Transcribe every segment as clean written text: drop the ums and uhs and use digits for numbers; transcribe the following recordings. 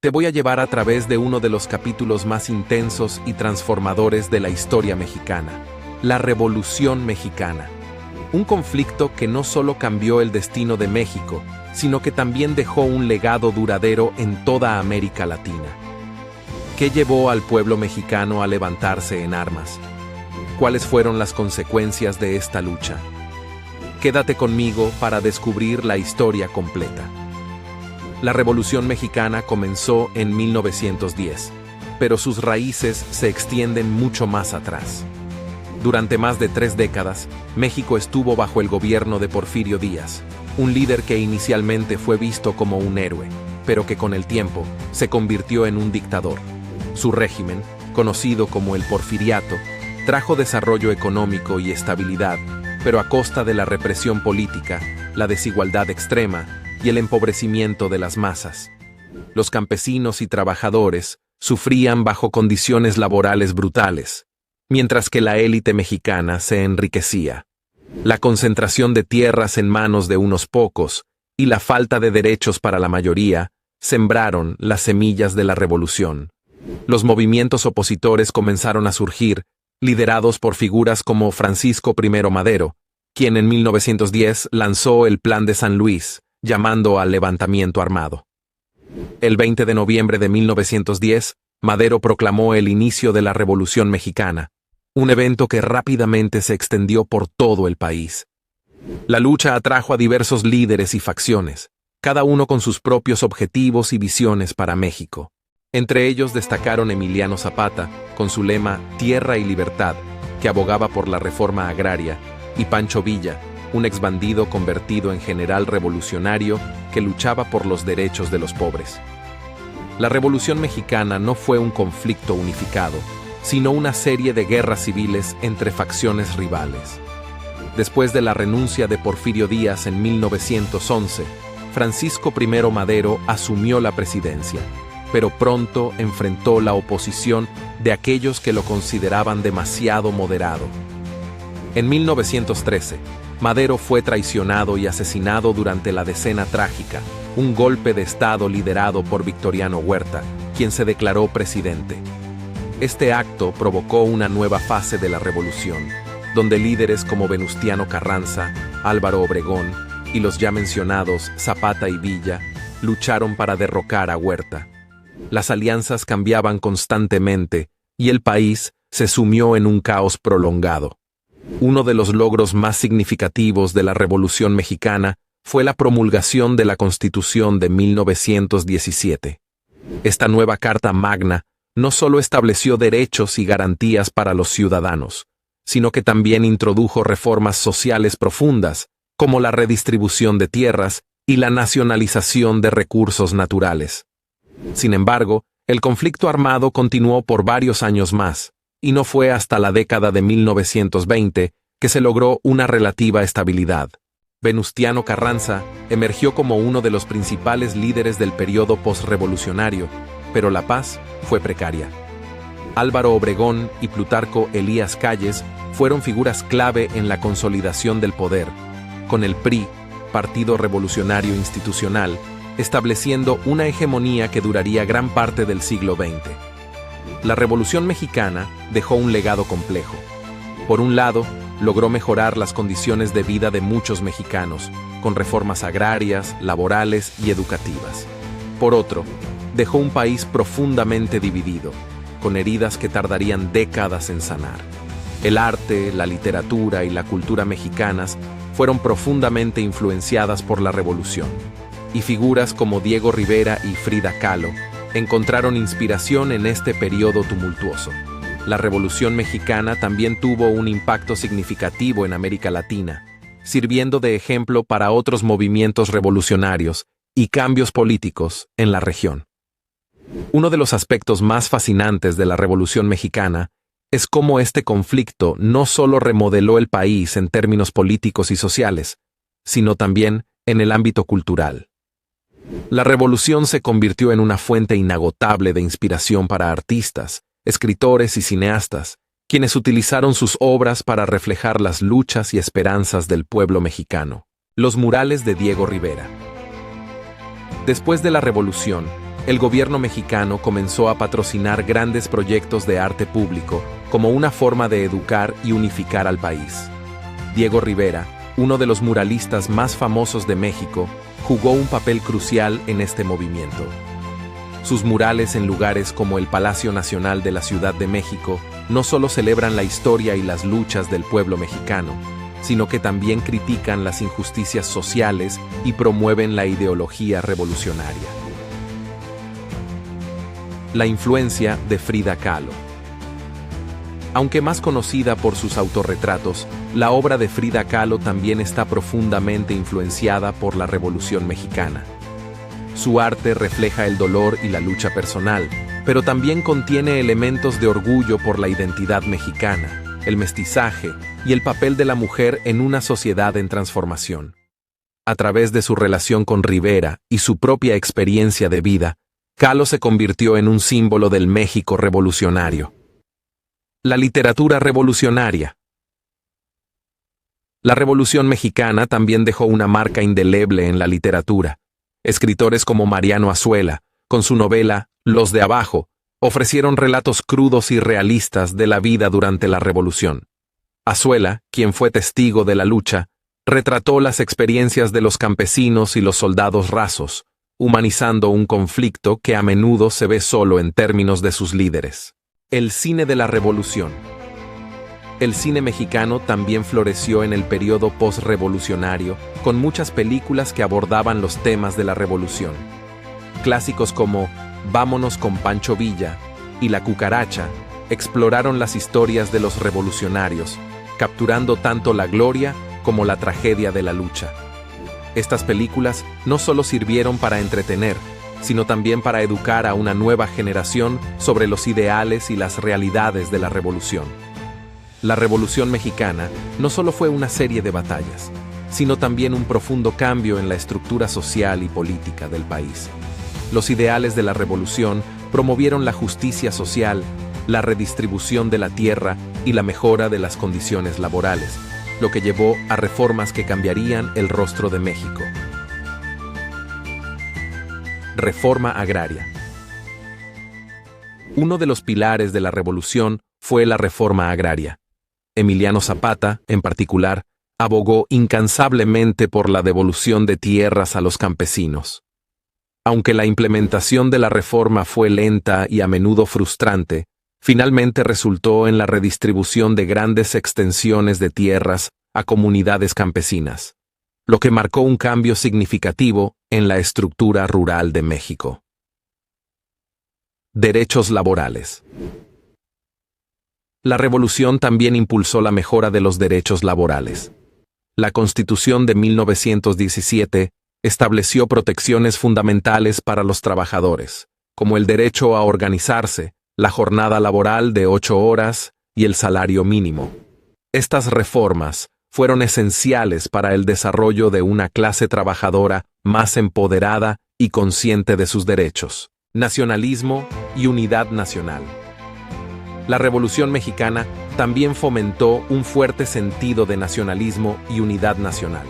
Te voy a llevar a través de uno de los capítulos más intensos y transformadores de la historia mexicana, la Revolución Mexicana. Un conflicto que no solo cambió el destino de México, sino que también dejó un legado duradero en toda América Latina. ¿Qué llevó al pueblo mexicano a levantarse en armas? ¿Cuáles fueron las consecuencias de esta lucha? Quédate conmigo para descubrir la historia completa. La Revolución Mexicana comenzó en 1910, pero sus raíces se extienden mucho más atrás. Durante más de 3 décadas, México estuvo bajo el gobierno de Porfirio Díaz, un líder que inicialmente fue visto como un héroe, pero que con el tiempo se convirtió en un dictador. Su régimen, conocido como el Porfiriato, trajo desarrollo económico y estabilidad, pero a costa de la represión política, la desigualdad extrema y el empobrecimiento de las masas. Los campesinos y trabajadores sufrían bajo condiciones laborales brutales, mientras que la élite mexicana se enriquecía. La concentración de tierras en manos de unos pocos y la falta de derechos para la mayoría sembraron las semillas de la revolución. Los movimientos opositores comenzaron a surgir, liderados por figuras como Francisco I. Madero, quien en 1910 lanzó el Plan de San Luis, llamando al levantamiento armado. El 20 de noviembre de 1910, Madero proclamó el inicio de la Revolución Mexicana, un evento que rápidamente se extendió por todo el país. La lucha atrajo a diversos líderes y facciones, cada uno con sus propios objetivos y visiones para México. Entre ellos destacaron Emiliano Zapata, con su lema Tierra y Libertad, que abogaba por la reforma agraria, y Pancho Villa, un exbandido convertido en general revolucionario que luchaba por los derechos de los pobres. La Revolución Mexicana no fue un conflicto unificado, sino una serie de guerras civiles entre facciones rivales. Después de la renuncia de Porfirio Díaz en 1911, Francisco I. Madero asumió la presidencia, pero pronto enfrentó la oposición de aquellos que lo consideraban demasiado moderado. En 1913, Madero fue traicionado y asesinado durante la Decena Trágica, un golpe de Estado liderado por Victoriano Huerta, quien se declaró presidente. Este acto provocó una nueva fase de la revolución, donde líderes como Venustiano Carranza, Álvaro Obregón y los ya mencionados Zapata y Villa lucharon para derrocar a Huerta. Las alianzas cambiaban constantemente y el país se sumió en un caos prolongado. Uno de los logros más significativos de la Revolución Mexicana fue la promulgación de la Constitución de 1917. Esta nueva Carta Magna no solo estableció derechos y garantías para los ciudadanos, sino que también introdujo reformas sociales profundas, como la redistribución de tierras y la nacionalización de recursos naturales. Sin embargo, el conflicto armado continuó por varios años más, y no fue hasta la década de 1920 que se logró una relativa estabilidad. Venustiano Carranza emergió como uno de los principales líderes del periodo posrevolucionario, pero la paz fue precaria. Álvaro Obregón y Plutarco Elías Calles fueron figuras clave en la consolidación del poder, con el PRI, Partido Revolucionario Institucional, estableciendo una hegemonía que duraría gran parte del siglo XX. La Revolución Mexicana dejó un legado complejo. Por un lado, logró mejorar las condiciones de vida de muchos mexicanos, con reformas agrarias, laborales y educativas. Por otro, dejó un país profundamente dividido, con heridas que tardarían décadas en sanar. El arte, la literatura y la cultura mexicanas fueron profundamente influenciadas por la Revolución, y figuras como Diego Rivera y Frida Kahlo encontraron inspiración en este periodo tumultuoso. La Revolución Mexicana también tuvo un impacto significativo en América Latina, sirviendo de ejemplo para otros movimientos revolucionarios y cambios políticos en la región. Uno de los aspectos más fascinantes de la Revolución Mexicana es cómo este conflicto no solo remodeló el país en términos políticos y sociales, sino también en el ámbito cultural. La revolución se convirtió en una fuente inagotable de inspiración para artistas, escritores y cineastas, quienes utilizaron sus obras para reflejar las luchas y esperanzas del pueblo mexicano. Los murales de Diego Rivera. Después de la revolución, el gobierno mexicano comenzó a patrocinar grandes proyectos de arte público como una forma de educar y unificar al país. Diego Rivera, uno de los muralistas más famosos de México, jugó un papel crucial en este movimiento. Sus murales en lugares como el Palacio Nacional de la Ciudad de México no solo celebran la historia y las luchas del pueblo mexicano, sino que también critican las injusticias sociales y promueven la ideología revolucionaria. La influencia de Frida Kahlo. Aunque más conocida por sus autorretratos, la obra de Frida Kahlo también está profundamente influenciada por la Revolución Mexicana. Su arte refleja el dolor y la lucha personal, pero también contiene elementos de orgullo por la identidad mexicana, el mestizaje y el papel de la mujer en una sociedad en transformación. A través de su relación con Rivera y su propia experiencia de vida, Kahlo se convirtió en un símbolo del México revolucionario. La literatura revolucionaria. La Revolución Mexicana también dejó una marca indeleble en la literatura. Escritores como Mariano Azuela, con su novela Los de Abajo, ofrecieron relatos crudos y realistas de la vida durante la Revolución. Azuela, quien fue testigo de la lucha, retrató las experiencias de los campesinos y los soldados rasos, humanizando un conflicto que a menudo se ve solo en términos de sus líderes. El cine de la Revolución. El cine mexicano también floreció en el periodo postrevolucionario, con muchas películas que abordaban los temas de la revolución. Clásicos como Vámonos con Pancho Villa y La Cucaracha exploraron las historias de los revolucionarios, capturando tanto la gloria como la tragedia de la lucha. Estas películas no solo sirvieron para entretener, sino también para educar a una nueva generación sobre los ideales y las realidades de la revolución. La Revolución Mexicana no solo fue una serie de batallas, sino también un profundo cambio en la estructura social y política del país. Los ideales de la revolución promovieron la justicia social, la redistribución de la tierra y la mejora de las condiciones laborales, lo que llevó a reformas que cambiarían el rostro de México. Reforma agraria. Uno de los pilares de la revolución fue la reforma agraria. Emiliano Zapata, en particular, abogó incansablemente por la devolución de tierras a los campesinos. Aunque la implementación de la reforma fue lenta y a menudo frustrante, finalmente resultó en la redistribución de grandes extensiones de tierras a comunidades campesinas, lo que marcó un cambio significativo en la estructura rural de México. Derechos laborales. La revolución también impulsó la mejora de los derechos laborales. La Constitución de 1917 estableció protecciones fundamentales para los trabajadores, como el derecho a organizarse, la jornada laboral de 8 horas y el salario mínimo. Estas reformas fueron esenciales para el desarrollo de una clase trabajadora más empoderada y consciente de sus derechos. Nacionalismo y unidad nacional. La Revolución Mexicana también fomentó un fuerte sentido de nacionalismo y unidad nacional.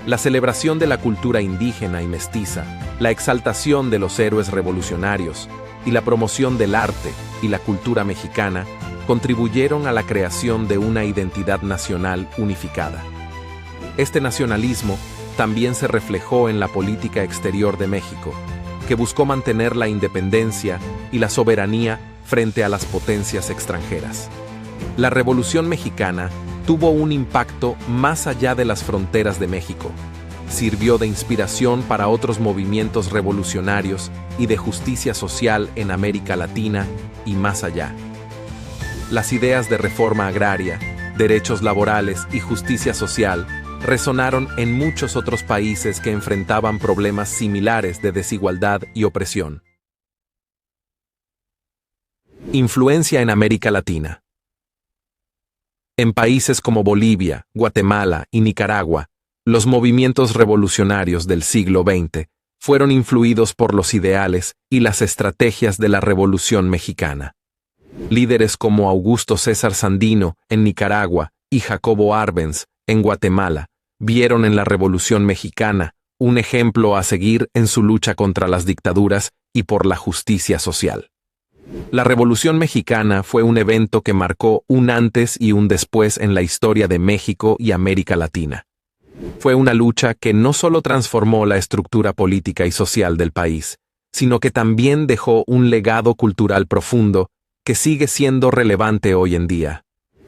La celebración de la cultura indígena y mestiza, la exaltación de los héroes revolucionarios y la promoción del arte y la cultura mexicana contribuyeron a la creación de una identidad nacional unificada. Este nacionalismo también se reflejó en la política exterior de México, que buscó mantener la independencia y la soberanía frente a las potencias extranjeras. La Revolución Mexicana tuvo un impacto más allá de las fronteras de México. Sirvió de inspiración para otros movimientos revolucionarios y de justicia social en América Latina y más allá. Las ideas de reforma agraria, derechos laborales y justicia social resonaron en muchos otros países que enfrentaban problemas similares de desigualdad y opresión. Influencia en América Latina. En países como Bolivia, Guatemala y Nicaragua, los movimientos revolucionarios del siglo XX fueron influidos por los ideales y las estrategias de la Revolución Mexicana. Líderes como Augusto César Sandino en Nicaragua y Jacobo Arbenz en Guatemala vieron en la Revolución Mexicana un ejemplo a seguir en su lucha contra las dictaduras y por la justicia social. La Revolución Mexicana fue un evento que marcó un antes y un después en la historia de México y América Latina. Fue una lucha que no solo transformó la estructura política y social del país, sino que también dejó un legado cultural profundo que sigue siendo relevante hoy en día.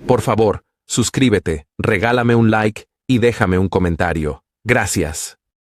Por favor, suscríbete, regálame un like y déjame un comentario. Gracias.